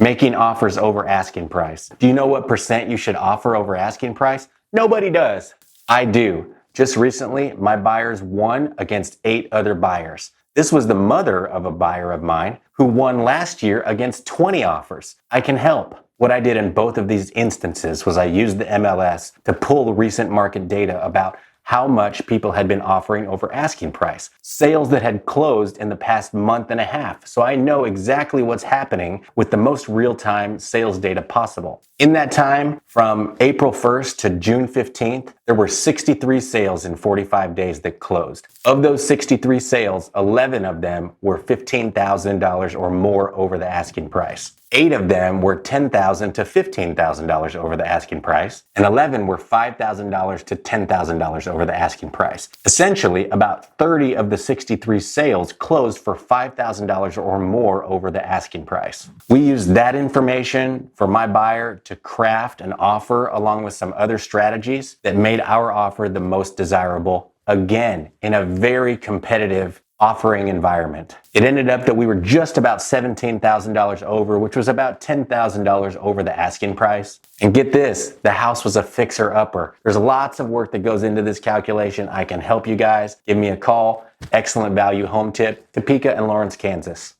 Making offers over asking price. Do you know what percent you should offer over asking price? Nobody does. I do. Just recently, my buyers won against 8 other buyers. This was the mother of a buyer of mine who won last year against 20 offers. I can help. What I did in both of these instances was I used the MLS to pull recent market data about how much people had been offering over asking price, sales that had closed in the past month and a half. So I know exactly what's happening with the most real-time sales data possible. In that time, from April 1st to June 15th, there were 63 sales in 45 days that closed. Of those 63 sales, 11 of them were $15,000 or more over the asking price. 8 of them were $10,000 to $15,000 over the asking price, and 11 were $5,000 to $10,000 over the asking price. Essentially, about 30 of the 63 sales closed for $5,000 or more over the asking price. We used that information for my buyer to craft an offer along with some other strategies that made our offer the most desirable, again, in a very competitive offering environment. It ended up that we were just about $17,000 over, which was about $10,000 over the asking price. And get this, the house was a fixer-upper. There's lots of work that goes into this calculation. I can help you guys. Give me a call. Excellent Value Home Tip, Topeka and Lawrence, Kansas.